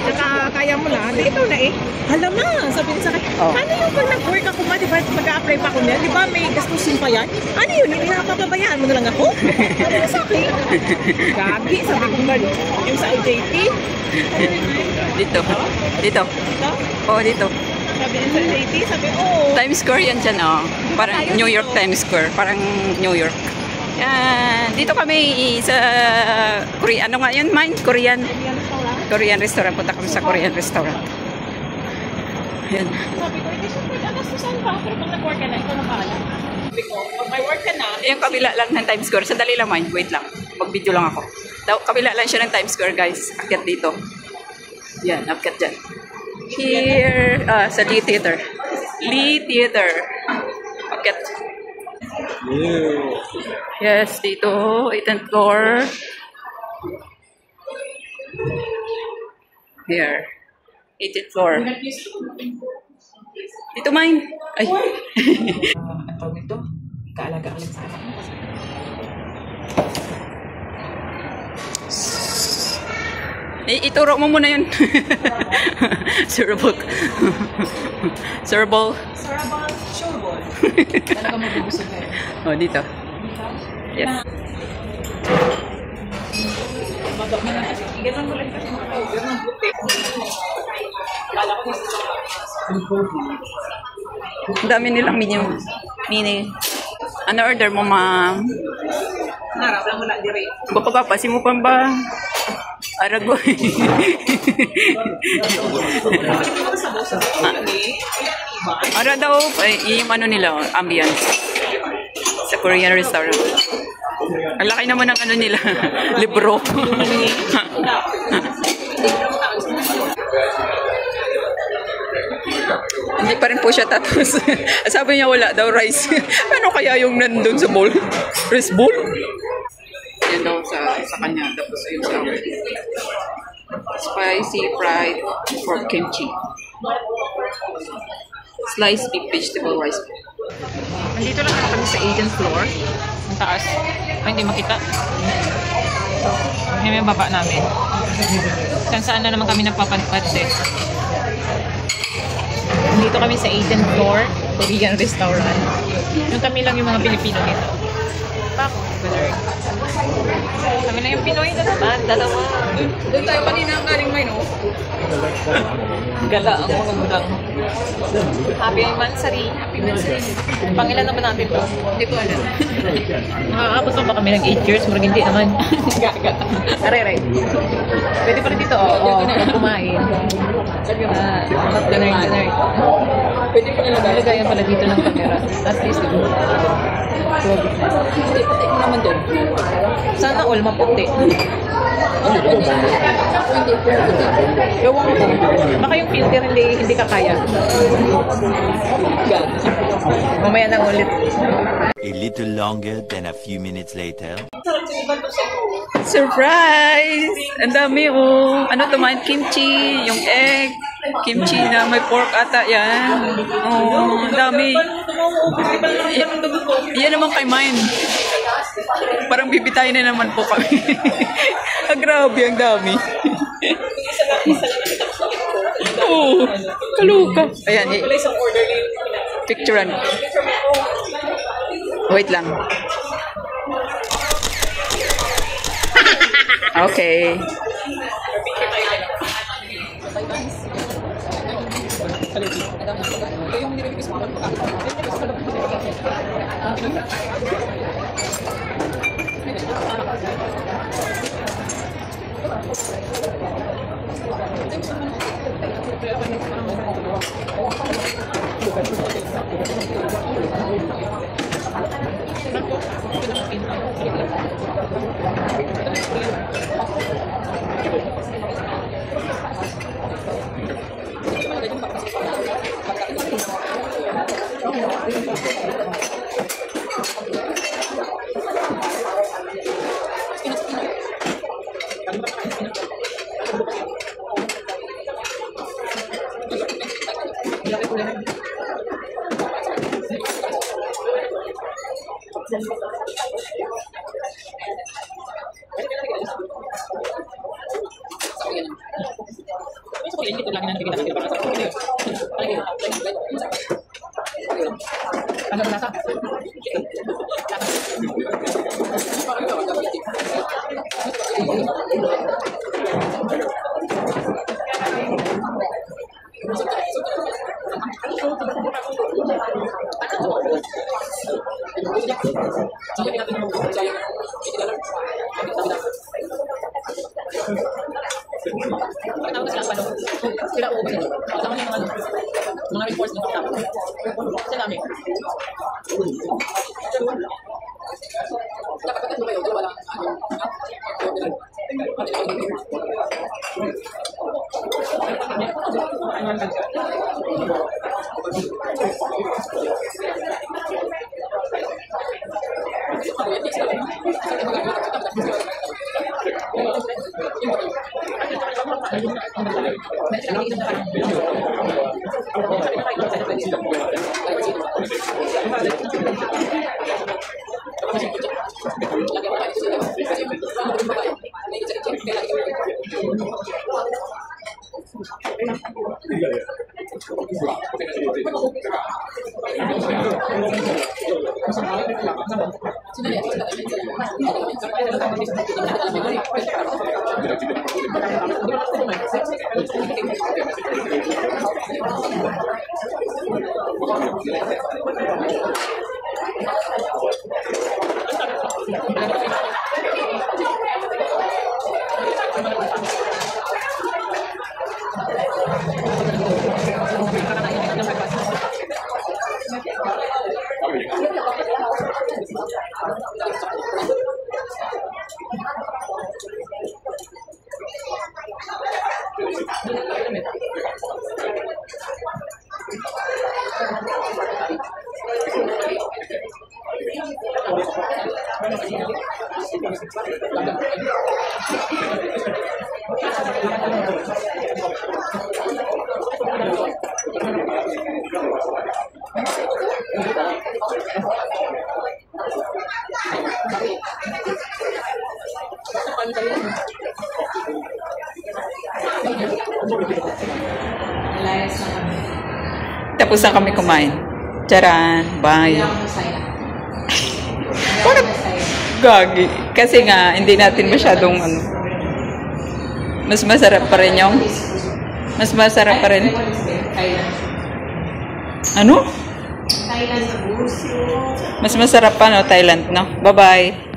Saka kaya mo na, di ikaw na eh. Alam na, sabi niya sa akin, ano yung pag nag-work ako ma, di ba mag-a-apply pa ako niyan, di ba may gastusin pa yan? Ano yun, hindi napapabayaan mo na lang ako? Ano yung sa akin? Gagi, sabi ko ba, yung sa OJT? Dito. Dito. Oo, dito. Sabi niya sa OJT, sabi, oo. Times Square yan dyan, oh. Parang New York Times Square. Parang New York. Yan. Dito kami sa Korea. Ano nga yun, Mine? Korean restaurant. Punta kami sa Korean restaurant. Yan. Sabi ko, hindi siya pag-agastusan pa. Pero pag nag-work ka na, ikaw na pala. Sabi ko, pag may work ka na. Yung kabila lang ng Times Square. Sandali lang, Mine. Wait lang. Mag-video lang ako. Kabila lang siya ng Times Square, guys. Akyat dito. Yan, akyat dyan. Here, sa Lee Theater. Lee Theater. Akyat. Yes, dito. 8th floor. Here. 8th floor. Dito, Mine. Ay. Ang tawag nito? Kaalaga ka lang sa akin. Ituro mo muna yun. Surbol. Surbol. Surbol. Talaga mabubusog kayo. Oh, dito. Yes. Ganun mo lang kasi ganun buti. Ang dami nilang menu. Ano order mo, ma'am? Narap lang mo na dire. Papapasin mo pa ba? Aragoy. Ara daw, yung ano nila, ambience. Sa Korean restaurant. Ang laki naman ng ano nila, libro. Hindi pa rin po siya tapos. Sabi niya wala daw rice. Ano kaya yung nandun sa bowl? Rice bowl? Yan daw sa kanya. Tapos yung sa spicy fried pork kimchi. Sliced beef vegetable rice. Nandito lang kami sa 8th floor. Ang taas. Ay, hindi makita. Yan yung baba namin. Saan na naman kami nagpapadpad eh. Dito kami sa 8th floor, Korean restaurant. Yung kami lang yung mga Pilipino dito. Pak, kami na yung Pinoy na naman, dalawa. Doon tayo kanina ang galing may, no? Gala ang mga mulang. Happy Mansari. Happy Mansari. Pangilan naman natin to? Hindi ko alam. Makakabot pa ba kami ng 8 years? Marag hindi naman. Gagat. Aray. Pwede pa rin dito, oo. Kumain. Dinner. Pwede pa nila lagayan pala dito ng camera. At least, puti mo naman doon. Sana all maputi. Ewan ko. Baka yung filter hindi ka kaya. Mamaya na ulit. A little longer than a few minutes later. Surprise! Ang dami oh. Ano to man? Kimchi, yung egg. Kimchi na may pork ata yan. Oh, ang dami. Yan naman kay mine. Parang bibitayin na naman po kami. Grabe, ang dami. Oh, kaluka. Ayan, picturean. Wait lang. Okay. mga reports nito tapos sa namin dapat ito kayo wala Tapos na kami kumain. Charan, bye. Parang gagi. Kasi nga, hindi natin masyadong ano. Mas masarap pa rin yung... Mas masarap pa rin. Ano? Mas masarap pa, no? Thailand, no? Bye-bye.